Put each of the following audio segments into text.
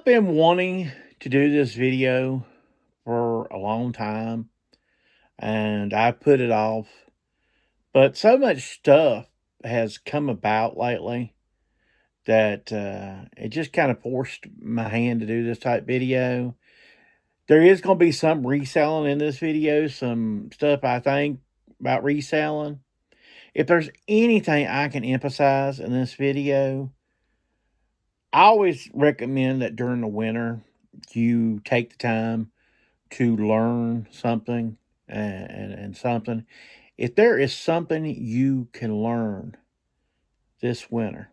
I've been wanting to do this video for a long time and I put it off, but so much stuff has come about lately that it just kind of forced my hand to do this type video. There is going to be some reselling in this video, some stuff I think about reselling. If there's anything I can emphasize in this video, I always recommend that during the winter you take the time to learn something and something. If there is something you can learn this winter,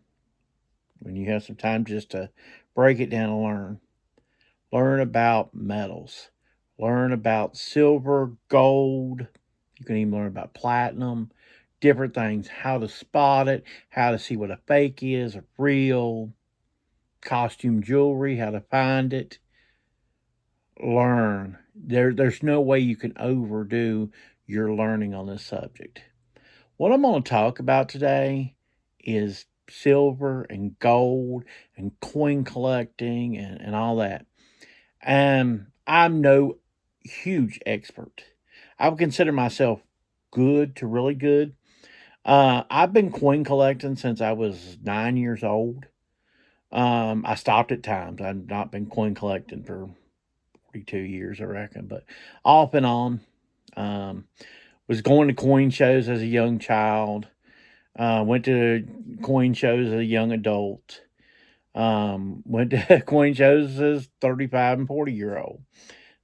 when you have some time just to break it down and learn about metals, learn about silver, gold. You can even learn about platinum, different things, how to spot it, how to see what a fake is, a real, costume jewelry, how to find it. Learn. There's no way you can overdo your learning on this subject. What I'm going to talk about today is silver and gold and coin collecting and all that. And I'm no huge expert. I would consider myself good to really good. I've been coin collecting since I was 9 years old. I stopped at times. I've not been coin collecting for 42 years, I reckon, but off and on. Um, was going to coin shows as a young child. Went to coin shows as a young adult. Went to coin shows as 35 and 40-year old.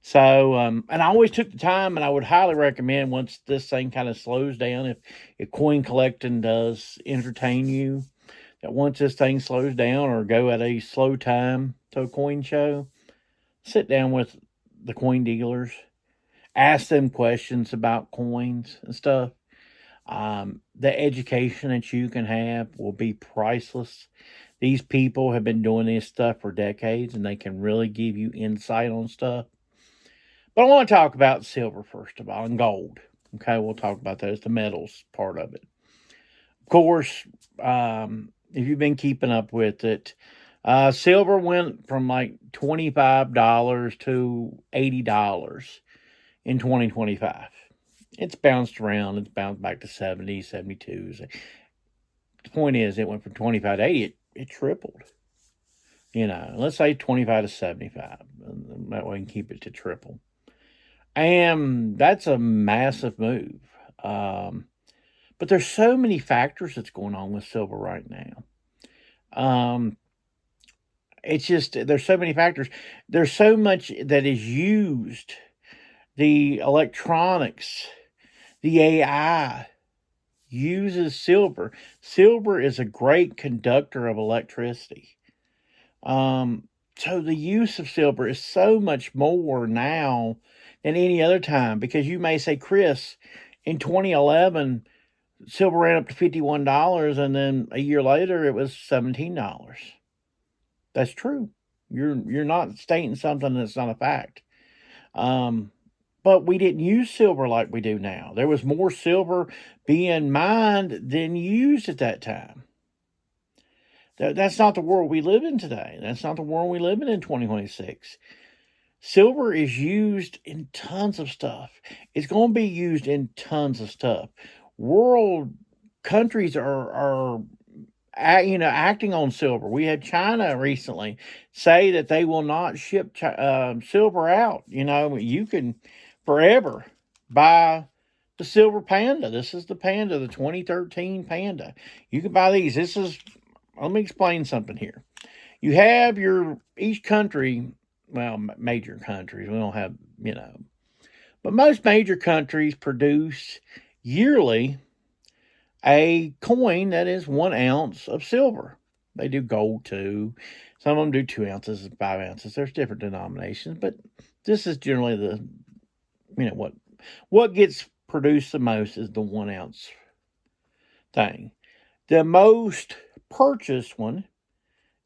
So, and I always took the time, and I would highly recommend once this thing kind of slows down, if coin collecting does entertain you, that once this thing slows down or go at a slow time to a coin show, sit down with the coin dealers, ask them questions about coins and stuff. The education that you can have will be priceless. These people have been doing this stuff for decades and they can really give you insight on stuff. But I want to talk about silver first of all and gold. Okay, we'll talk about that as the metals part of it. Of course, if you've been keeping up with it, silver went from like $25 to $80 in 2025. It's bounced around. It's bounced back to 70, 72. The point is, it went from 25 to 80. It tripled. Let's say 25 to 75. That way we can keep it to triple. And that's a massive move. But there's so many factors that's going on with silver right now. It's just, there's so many factors. There's so much that is used. The electronics, the AI uses silver. Silver is a great conductor of electricity. So the use of silver is so much more now than any other time, because you may say, Chris, in 2011, silver ran up to $51, and then a year later it was $17. That's true. You're not stating something that's not a fact. But we didn't use silver like we do now. There was more silver being mined than used at that time. That's not the world we live in today. That's not the world we live in 2026. Silver is used in tons of stuff. It's going to be used in tons of stuff. World countries are acting on silver. We had China recently say that they will not ship silver out. You can forever buy the silver panda. This is the panda, the 2013 panda. You can buy these. Let me explain something here. You have each country, well, major countries, we don't have, but most major countries produce yearly a coin that is 1 ounce of silver. They do gold too. Some of them do 2 ounces and 5 ounces. There's different denominations, but this is generally what gets produced the most is the 1 ounce thing. The most purchased one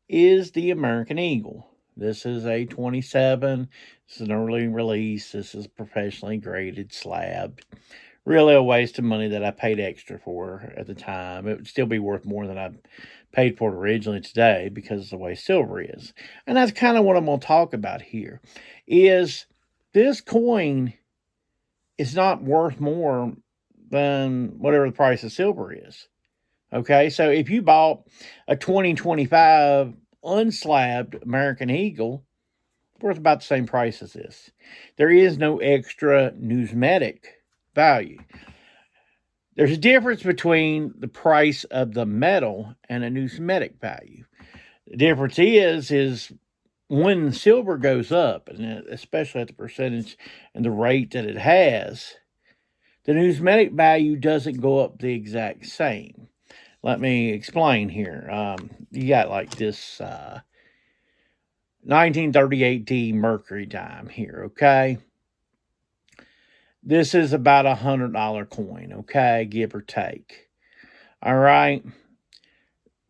is the American Eagle. This is a 27. This is an early release. This is professionally graded, slabbed, really a waste of money that I paid extra for at the time. It would still be worth more than I paid for it originally today because of the way silver is. And that's kind of what I'm going to talk about here is this coin is not worth more than whatever the price of silver is. Okay, so if you bought a 2025 unslabbed American Eagle, worth about the same price as this. There is no extra numismatic value. There's a difference between the price of the metal and a numismatic value. The difference is when silver goes up, and especially at the percentage and the rate that it has, the numismatic value doesn't go up the exact same. Let me explain here. You got like this 1938D Mercury dime here, okay? This is about $100 coin, okay, give or take. All right.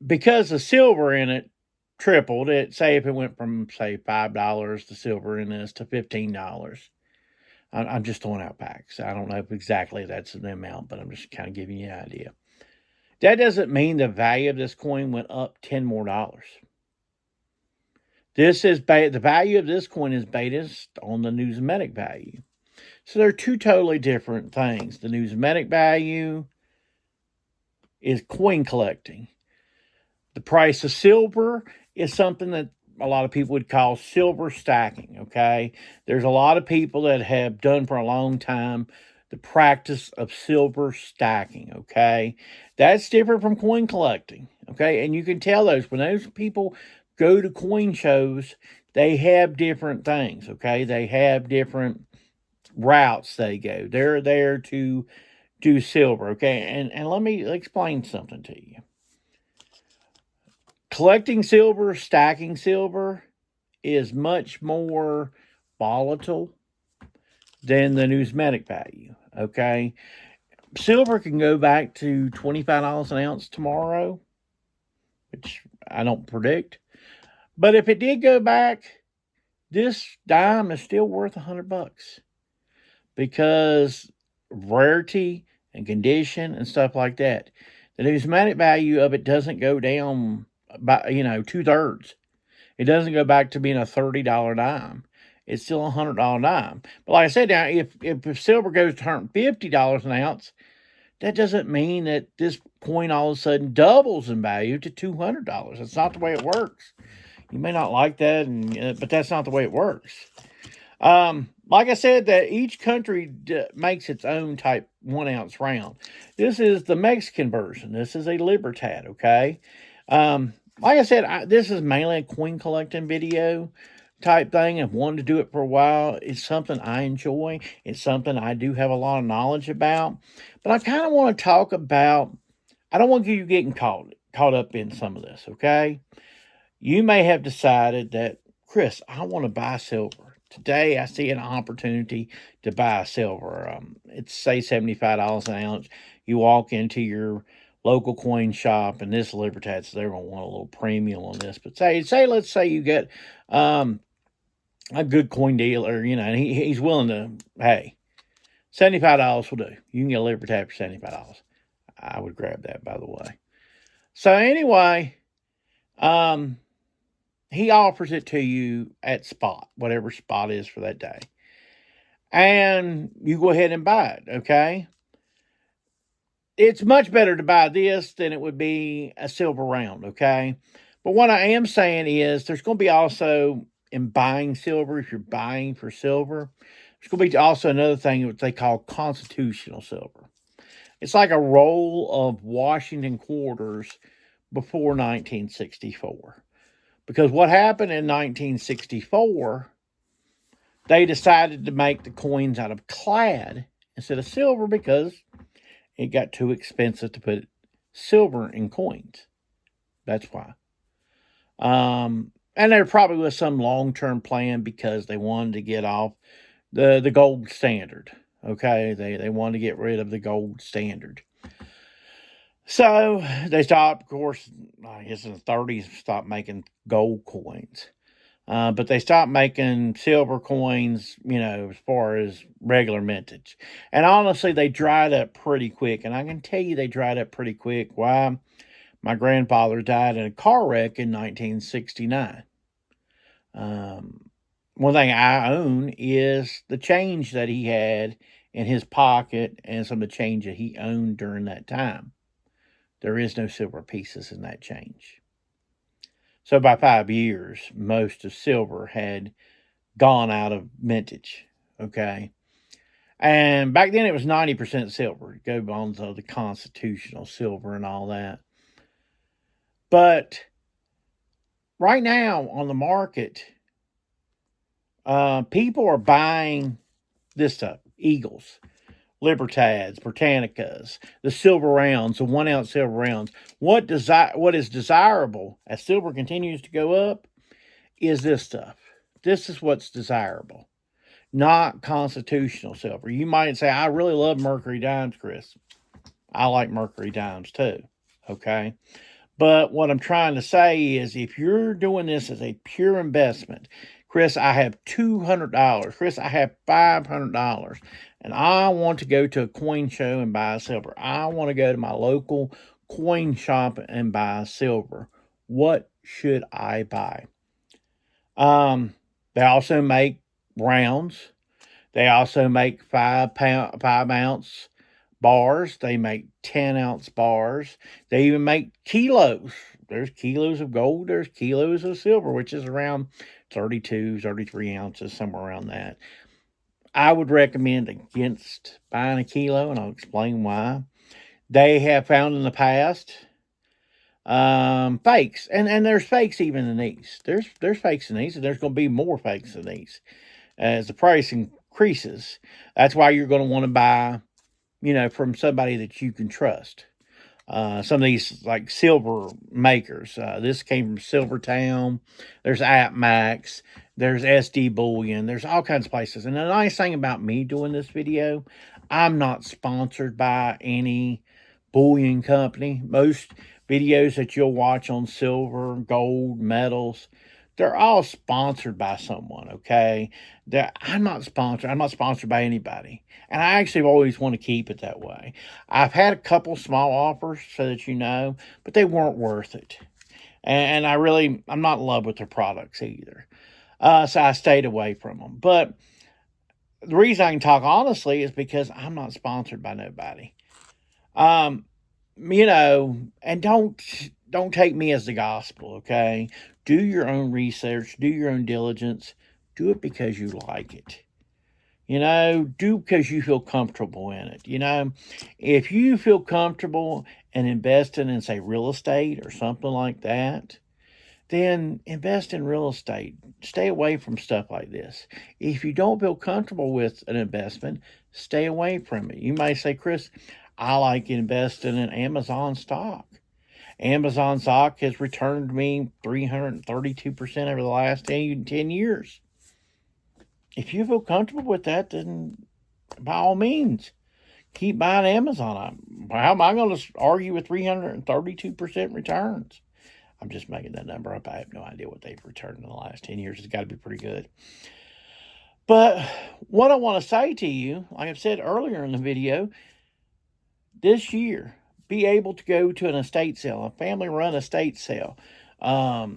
Because the silver in it tripled, say if it went from say $5 the silver in this to $15. I'm just throwing out facts. I don't know if exactly that's the amount, but I'm just kind of giving you an idea. That doesn't mean the value of this coin went up $10 more. This is the value of this coin is based on the numismatic value. So they're two totally different things. The numismatic value is coin collecting. The price of silver is something that a lot of people would call silver stacking, okay? There's a lot of people that have done for a long time the practice of silver stacking, okay? That's different from coin collecting, okay? And you can tell those when those people go to coin shows, they have different things, okay? They have different routes they go. They're there to do silver, okay? And let me explain something to you. Collecting silver, stacking silver is much more volatile than the numismatic value, okay? Silver can go back to $25 an ounce tomorrow, which I don't predict. But if it did go back, this dime is still worth $100 because rarity and condition and stuff like that. The numismatic value of it doesn't go down by 2/3. It doesn't go back to being a $30 dime. It's still a $100 dime. But like I said, now if silver goes to $150 an ounce, that doesn't mean that this coin all of a sudden doubles in value to $200. That's not the way it works. You may not like that, but that's not the way it works. Like I said, that each country makes its own type 1 ounce round. This is the Mexican version. This is a Libertad, okay? Like I said, this is mainly a coin collecting video type thing. I've wanted to do it for a while. It's something I enjoy. It's something I do have a lot of knowledge about. But I kind of want to talk about, I don't want you getting caught up in some of this, okay? You may have decided that, Chris, I want to buy silver. Today, I see an opportunity to buy silver. It's, say, $75 an ounce. You walk into your local coin shop, and this Libertad, so they're going to want a little premium on this. But let's say you get a good coin dealer, and he's willing to, hey, $75 will do. You can get a Libertad for $75. I would grab that, by the way. So anyway, he offers it to you at spot, whatever spot is for that day. And you go ahead and buy it, okay? It's much better to buy this than it would be a silver round, okay? But what I am saying is there's going to be also, in buying silver, if you're buying for silver, there's going to be also another thing that they call constitutional silver. It's like a roll of Washington quarters before 1964. Because what happened in 1964, they decided to make the coins out of clad instead of silver because it got too expensive to put silver in coins. That's why. And there probably was some long-term plan because they wanted to get off the gold standard. Okay, they wanted to get rid of the gold standard. So they stopped, of course, I guess in the 30s, stopped making gold coins. But they stopped making silver coins, as far as regular mintage. And honestly, they dried up pretty quick. And I can tell you they dried up pretty quick. Why? My grandfather died in a car wreck in 1969. One thing I own is the change that he had in his pocket and some of the change that he owned during that time. There is no silver pieces in that change. So by 5 years, most of silver had gone out of mintage. Okay. And back then it was 90% silver. Go on to the constitutional silver and all that. But right now on the market, people are buying this stuff: Eagles, Libertads, Britannicas, the silver rounds, the 1 ounce silver rounds. What is desirable as silver continues to go up is this stuff. This is what's desirable, not constitutional silver. You might say, I really love Mercury dimes, Chris. I like Mercury dimes too. Okay. But what I'm trying to say is if you're doing this as a pure investment, Chris, I have $200. Chris, I have $500. And I want to go to a coin show and buy silver. I want to go to my local coin shop and buy silver. What should I buy? They also make rounds. They also make 5 ounce bars. They make 10 ounce bars. They even make kilos. There's kilos of gold. There's kilos of silver, which is around 32, 33 ounces, somewhere around that. I would recommend against buying a kilo, and I'll explain why. They have found in the past fakes, and there's fakes even in these. There's fakes in these, and there's going to be more fakes in these as the price increases. That's why you're going to want to buy, from somebody that you can trust. Some of these like silver makers. This came from Silvertown. There's AppMax. There's SD Bullion. There's all kinds of places. And the nice thing about me doing this video, I'm not sponsored by any bullion company. Most videos that you'll watch on silver, gold, metals, they're all sponsored by someone, okay? I'm not sponsored. I'm not sponsored by anybody. And I actually always want to keep it that way. I've had a couple small offers, so that you know, but they weren't worth it. And I'm not in love with their products either. So I stayed away from them. But the reason I can talk honestly is because I'm not sponsored by nobody. And don't take me as the gospel, okay? Do your own research, do your own diligence, do it because you like it. Do because you feel comfortable in it. If you feel comfortable in investing in, say, real estate or something like that, then invest in real estate. Stay away from stuff like this. If you don't feel comfortable with an investment, stay away from it. You may say, Chris, I like investing in Amazon stock. Amazon stock has returned me 332% over the last 10 years. If you feel comfortable with that, then by all means, keep buying Amazon. How am I going to argue with 332% returns? I'm just making that number up. I have no idea what they've returned in the last 10 years. It's got to be pretty good. But what I want to say to you, like I've said earlier in the video, this year, be able to go to an estate sale, a family-run estate sale, a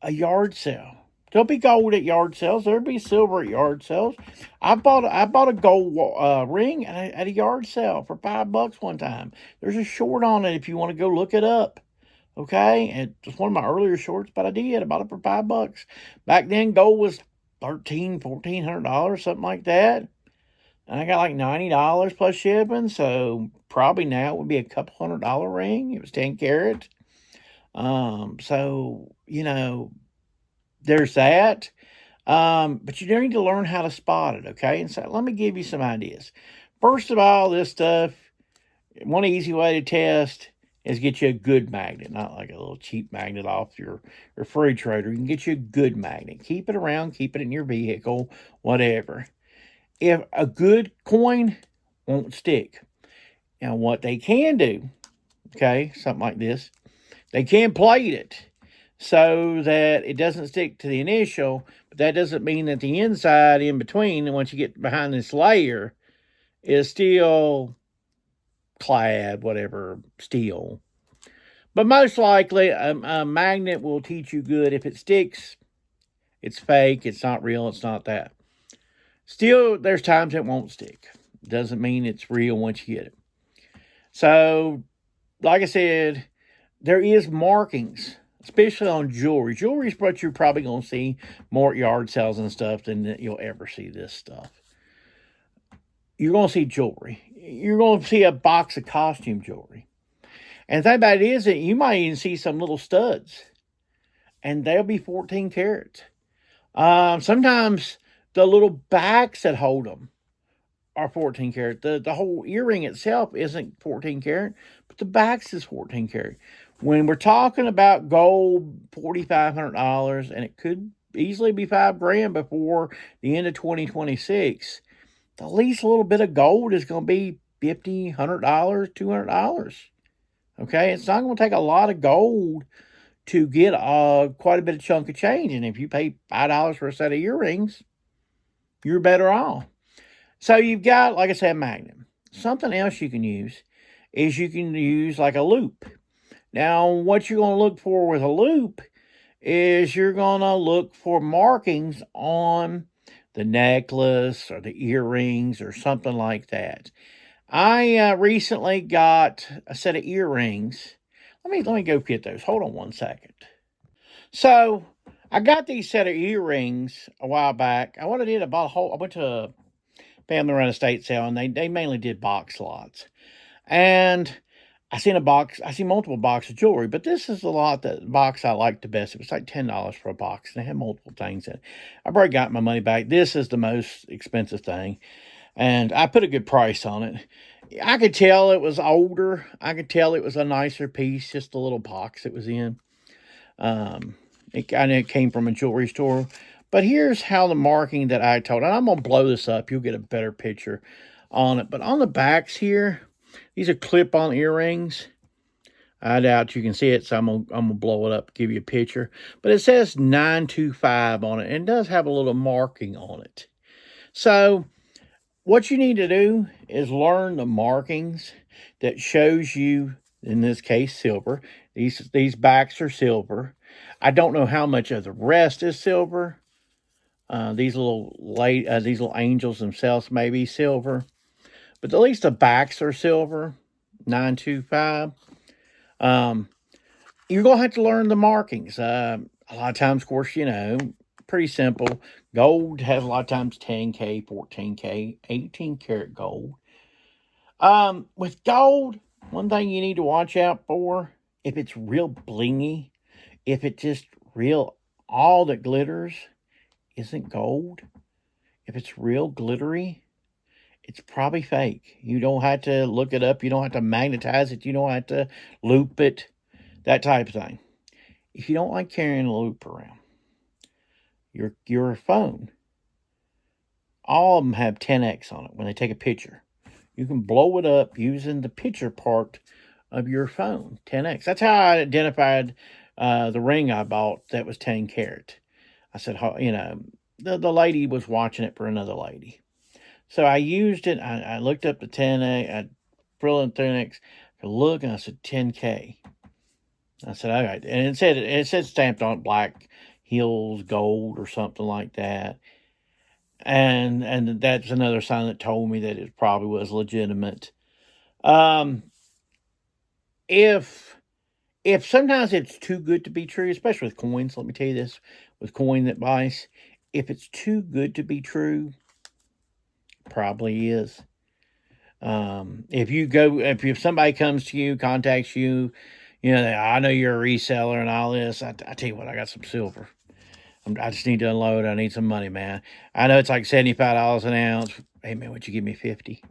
yard sale. There'll be gold at yard sales. There'll be silver at yard sales. I bought a gold ring at a yard sale for $5 one time. There's a short on it if you want to go look it up. Okay, it's one of my earlier shorts, but I did. I bought it for $5. Back then, gold was $1,400, something like that. And I got like $90 plus shipping, so probably now it would be a couple $100 ring. It was 10 karat. So, there's that. But you need to learn how to spot it, okay? And so let me give you some ideas. First of all, this stuff, one easy way to test is get you a good magnet, not like a little cheap magnet off your refrigerator. You can get you a good magnet. Keep it around, keep it in your vehicle, whatever. If a good coin won't stick. Now, what they can do, okay, something like this, they can plate it. so that it doesn't stick to the initial, but that doesn't mean that the inside in between, once you get behind this layer, is still clad, whatever, steel. But most likely, a magnet will teach you good. If it sticks, it's fake, it's not real, it's not that. Still, there's times it won't stick. Doesn't mean it's real once you get it. So, like I said, there is markings, especially on jewelry. Jewelry is what you're probably going to see more at yard sales and stuff than you'll ever see this stuff. You're going to see jewelry. You're going to see a box of costume jewelry. And the thing about it is that you might even see some little studs, and they'll be 14 carats. Sometimes the little backs that hold them are 14 karat. The whole earring itself isn't 14 karat, but the backs is 14 karat. When we're talking about gold, $4,500, and it could easily be $5,000 before the end of 2026, the least little bit of gold is going to be $50, $100, $200. Okay, it's not going to take a lot of gold to get quite a bit of chunk of change. And if you pay $5 for a set of earrings, you're better off. So you've got, like I said, a magnet. Something else you can use is you can use like a loop. Now, what you're going to look for with a loop is you're going to look for markings on the necklace or the earrings or something like that. I recently got a set of earrings. Let me go get those. Hold on one second. So I got these set of earrings a while back. What I did, I went to a family run estate sale, and they mainly did box lots. And I seen multiple boxes of jewelry, but this is the box I liked the best. It was like $10 for a box, and it had multiple things in it. I already got my money back. This is the most expensive thing, and I put a good price on it. I could tell it was older. I could tell it was a nicer piece, just the little box it was in. It came from a jewelry store. But here's how the marking that I told, and I'm going to blow this up. You'll get a better picture on it. But on the backs here, these are clip-on earrings. I doubt you can see it, so I'm gonna blow it up, give you a picture. But it says 925 on it, and it does have a little marking on it. So what you need to do is learn the markings that shows you, in this case, silver. These backs are silver. I don't know how much of the rest is silver. These little angels themselves may be silver, but at least the backs are silver. 925. You're gonna have to learn the markings. A lot of times, of course, pretty simple. Gold has a lot of times 10K, 14K, 18 karat gold. With gold, one thing you need to watch out for, if it's real blingy, if it's just real, all that glitters isn't gold. If it's real glittery, it's probably fake. You don't have to look it up. You don't have to magnetize it. You don't have to loop it, that type of thing. If you don't like carrying a loop around, your phone, all of them have 10x on it when they take a picture. You can blow it up using the picture part of your phone, 10x. That's how I identified the ring I bought that was 10 karat. I said, the lady was watching it for another lady. So I used it. I looked up the 10x, I brilliant 10x, I look, and I said 10K. I said, all right. And it said stamped on it, black hills, gold, or something like that. And that's another sign that told me that it probably was legitimate. If sometimes it's too good to be true, especially with coins, let me tell you this, with coin advice, if it's too good to be true, probably is. If somebody comes to you, contacts you, I know you're a reseller and all this, I tell you what, I got some silver. I just need to unload. I need some money, man. I know it's like $75 an ounce. Hey, man, would you give me 50?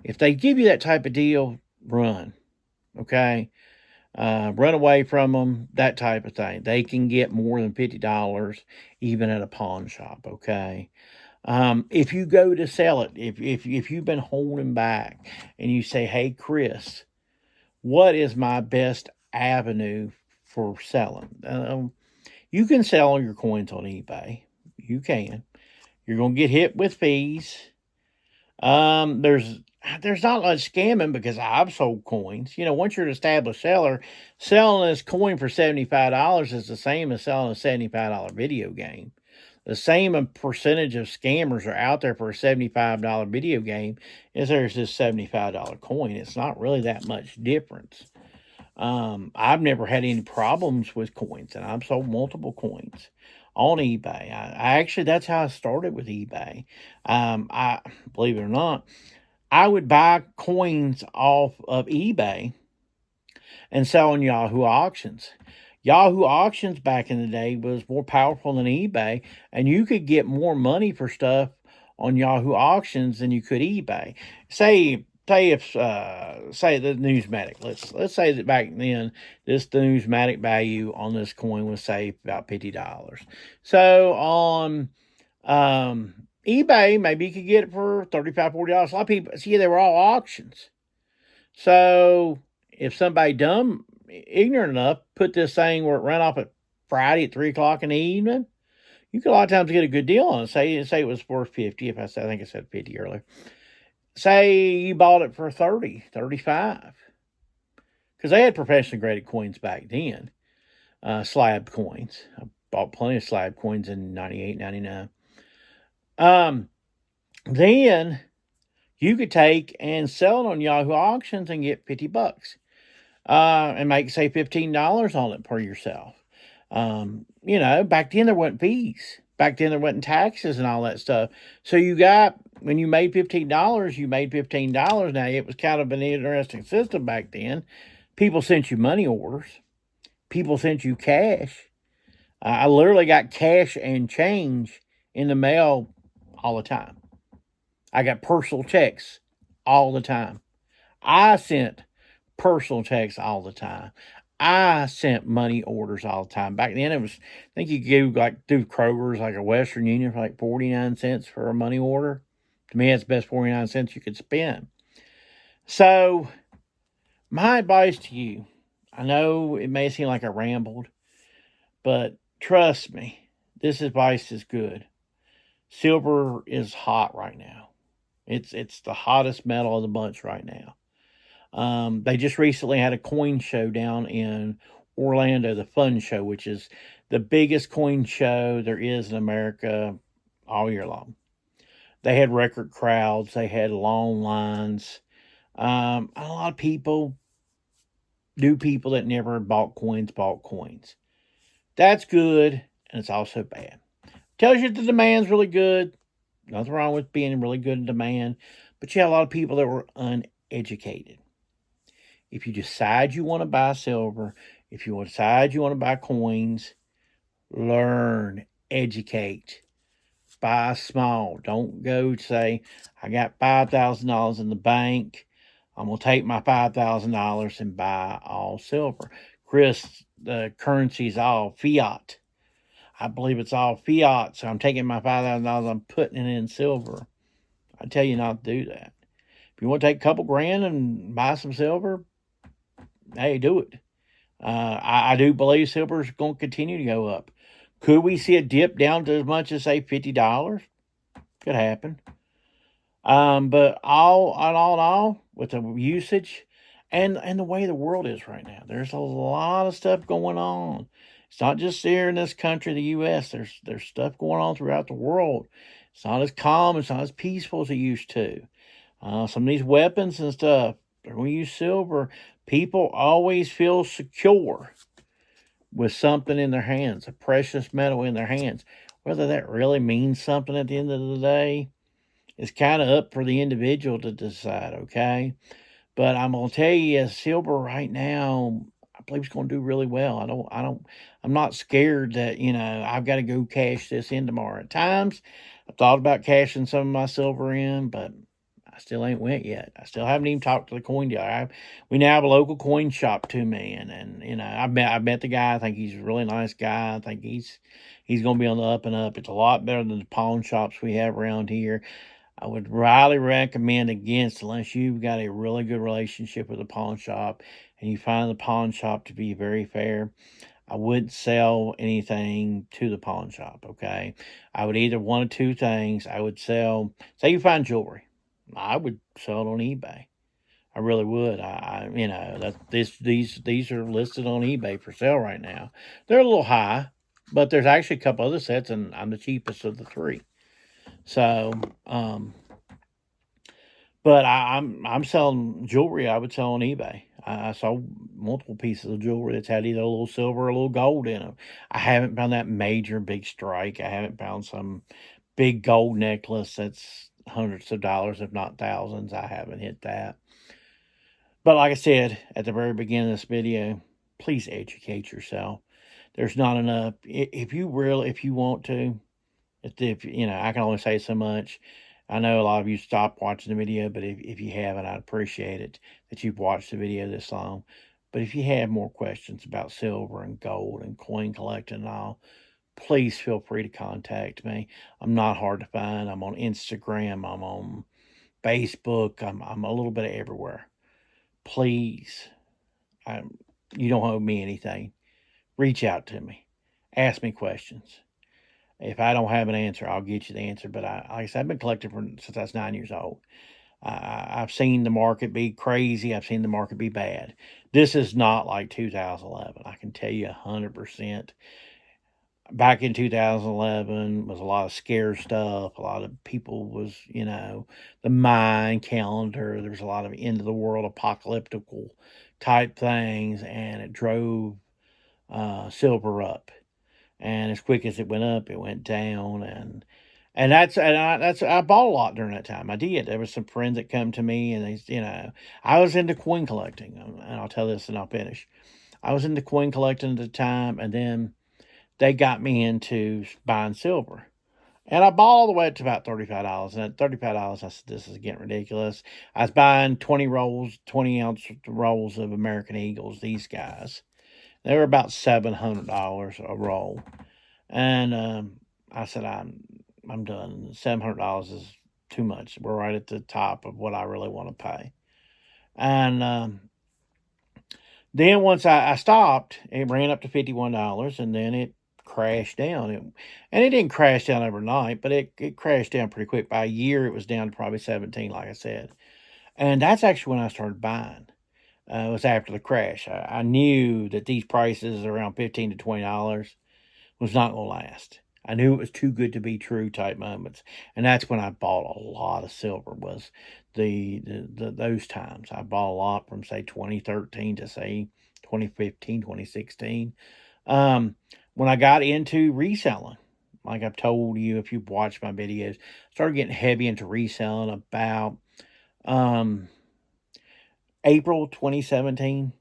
If they give you that type of deal, run. Okay? Run away from them, that type of thing. They can get more than $50 even at a pawn shop, okay? If you go to sell it, if you've been holding back and you say, hey, Chris, what is my best avenue for selling. You can sell your coins on eBay. You can. You're going to get hit with fees. There's not much scamming because I've sold coins. Once you're an established seller, selling this coin for $75 is the same as selling a $75 video game. The same percentage of scammers are out there for a $75 video game as there's this $75 coin. It's not really that much difference. I've never had any problems with coins, and I've sold multiple coins on eBay. I actually, that's how I started with eBay. I believe it or not, I would buy coins off of eBay and sell on Yahoo auctions. Yahoo auctions back in the day was more powerful than eBay, and you could get more money for stuff on Yahoo auctions than you could eBay. Say the numismatic. Let's say that back then the numismatic value on this coin was say about $50. So on eBay, maybe you could get it for $35, $40. A lot of people see they were all auctions. So if somebody dumb, ignorant enough, put this thing where it ran off at Friday at 3 o'clock in the evening, you could a lot of times get a good deal on it. Say it was worth 50. I think I said 50 earlier. Say you bought it for 30, 35. Because they had professionally graded coins back then. Slab coins. I bought plenty of slab coins in 98, 99. Then you could take and sell it on Yahoo auctions and get $50. And make, say, $15 on it per yourself. Back then there wasn't fees. Back then there wasn't taxes and all that stuff. So when you made $15, you made $15. Now, it was kind of an interesting system back then. People sent you money orders. People sent you cash. I literally got cash and change in the mail all the time. I got personal checks all the time. I sent personal checks all the time. I sent money orders all the time. Back then, I think you could go through Kroger's, like a Western Union, for 49 cents for a money order. To me, that's the best 49 cents you could spend. So, my advice to you, I know it may seem like I rambled, but trust me, this advice is good. Silver is hot right now. It's the hottest metal of the bunch right now. They just recently had a coin show down in Orlando, the Fun Show, which is the biggest coin show there is in America all year long. They had record crowds. They had long lines. A lot of people, new people that never bought coins. That's good, and it's also bad. Tells you the demand's really good. Nothing wrong with being really good in demand, but you have a lot of people that were uneducated. If you decide you want to buy silver, if you decide you want to buy coins, learn, educate, buy small. Don't go say, I got $5,000 in the bank. I'm going to take my $5,000 and buy all silver. Chris, the currency's all fiat. I believe it's all fiat, so I'm taking my $5,000, I'm putting it in silver. I tell you not to do that. If you want to take a couple grand and buy some silver, hey, do it. I do believe silver is going to continue to go up. Could we see a dip down to as much as, say, $50? Could happen. But all in all, with the usage and the way the world is right now, there's a lot of stuff going on. It's not just here in this country, the U.S. There's stuff going on throughout the world. It's not as calm. It's not as peaceful as it used to. Some of these weapons and stuff, they're going to use silver. People always feel secure with something in their hands, a precious metal in their hands. Whether that really means something at the end of the day is kind of up for the individual to decide, okay? But I'm going to tell you, silver right now, I believe it's going to do really well. I'm not scared that, I've got to go cash this in tomorrow. At times, I've thought about cashing some of my silver in, but I still ain't went yet. I still haven't even talked to the coin dealer. We now have a local coin shop to me, and I've met the guy. I think he's a really nice guy. I think he's going to be on the up and up. It's a lot better than the pawn shops we have around here. I would highly recommend against, unless you've got a really good relationship with a pawn shop and you find the pawn shop to be very fair, I wouldn't sell anything to the pawn shop, okay? I would either one of two things. I would sell, say you find jewelry, I would sell it on eBay. I really would. That these are listed on eBay for sale right now. They're a little high, but there's actually a couple other sets, and I'm the cheapest of the three. So, but I'm selling jewelry. I would sell on eBay. I saw multiple pieces of jewelry that's had either a little silver or a little gold in them. I haven't found that major big strike. I haven't found some big gold necklace that's hundreds of dollars, if not thousands. I haven't hit that. But like I said at the very beginning of this video, please educate yourself. There's not enough. If you want to, if I can only say so much. I know a lot of you stopped watching the video, but if you haven't, I'd appreciate it that you've watched the video this long. But if you have more questions about silver and gold and coin collecting and all, please feel free to contact me. I'm not hard to find. I'm on Instagram. I'm on Facebook. I'm a little bit of everywhere. Please, you don't owe me anything. Reach out to me. Ask me questions. If I don't have an answer, I'll get you the answer. But like I said, I've been collecting since I was 9 years old. I've seen the market be crazy. I've seen the market be bad. This is not like 2011. I can tell you 100%. Back in 2011 was a lot of scare stuff. A lot of people was, the Mayan calendar. There was a lot of end of the world apocalyptic type things, and it drove silver up. And as quick as it went up, it went down, and I bought a lot during that time. I did. There was some friends that come to me, and I was into coin collecting, and I'll tell this and I'll finish. I was into coin collecting at the time, and then they got me into buying silver. And I bought all the way up to about $35. And at $35, I said, this is getting ridiculous. I was buying 20-ounce rolls of American Eagles, these guys. They were about $700 a roll. And I said, I'm done. $700 is too much. We're right at the top of what I really want to pay. And then once I stopped, it ran up to $51, and then it crashed down. And it didn't crash down overnight, but it crashed down pretty quick. By a year, it was down to probably 17, like I said. And that's actually when I started buying. It was after the crash. I knew that these prices around $15 to $20 was not going to last. I knew it was too good to be true type moments. And that's when I bought a lot of silver, was those times. I bought a lot from, say, 2013 to, say, 2015, 2016. When I got into reselling, like I've told you, if you've watched my videos, I started getting heavy into reselling about April 2017.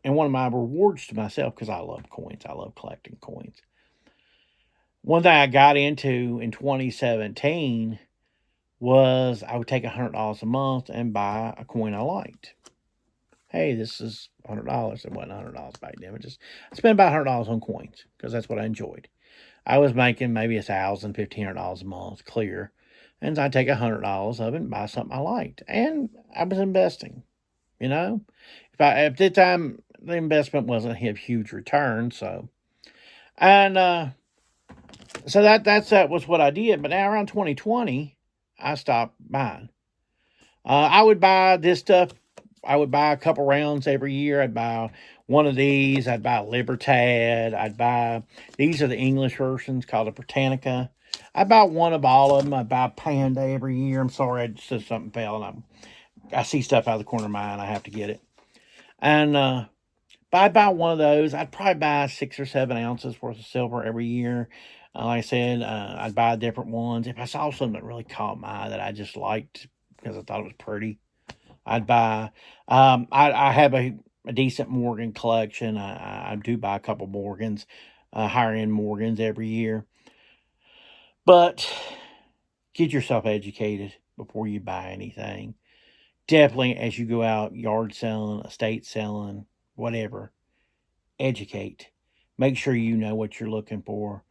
And one of my rewards to myself, because I love coins, I love collecting coins. One thing I got into in 2017 was I would take $100 a month and buy a coin I liked. Hey, this is $100. It wasn't $100 back then. I spent about $100 on coins because that's what I enjoyed. I was making maybe $1,000, $1,500 a month clear, and I'd take $100 of it and buy something I liked, and I was investing. At the time the investment wasn't a huge return, so that was what I did. But now around 2020, I stopped buying. I would buy this stuff. I would buy a couple rounds every year. I'd buy one of these. I'd buy a Libertad. These are the English versions called a Britannica. I buy one of all of them. I buy a Panda every year. I'm sorry, I just said something fell, and I see stuff out of the corner of my eye, and I have to get it. And but I'd buy one of those. I'd probably buy 6 or 7 ounces worth of silver every year. Like I said, I'd buy different ones. If I saw something that really caught my eye that I just liked because I thought it was pretty, I'd buy. I have a decent Morgan collection. I do buy a couple Morgans, higher end Morgans every year. But get yourself educated before you buy anything. Definitely, as you go out yard selling, estate selling, whatever, educate. Make sure you know what you're looking for.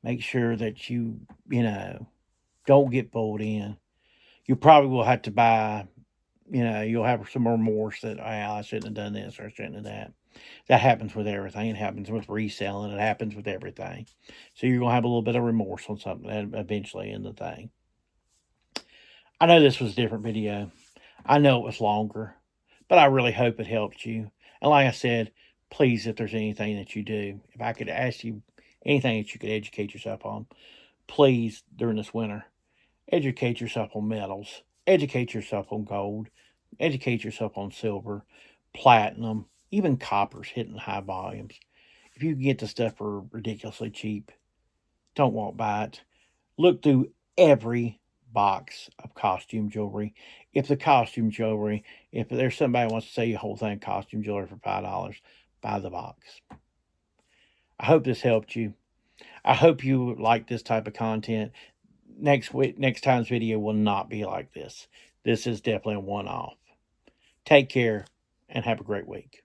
Make sure that you don't get pulled in. You probably will have to buy you'll have some remorse that, I shouldn't have done this or I shouldn't have that. That happens with everything. It happens with reselling. It happens with everything. So you're going to have a little bit of remorse on something and eventually in the thing. I know this was a different video. I know it was longer, but I really hope it helped you. And like I said, please, if there's anything that you do, if I could ask you anything that you could educate yourself on, please, during this winter, educate yourself on metals, educate yourself on gold, educate yourself on silver, platinum, even copper's hitting high volumes. If you can get the stuff for ridiculously cheap, don't walk by it. Look through every box of costume jewelry. If there's somebody who wants to sell you a whole thing of costume jewelry for $5, buy the box. I hope this helped you. I hope you like this type of content. Next time's video will not be like this. This is definitely a one-off. Take care and have a great week.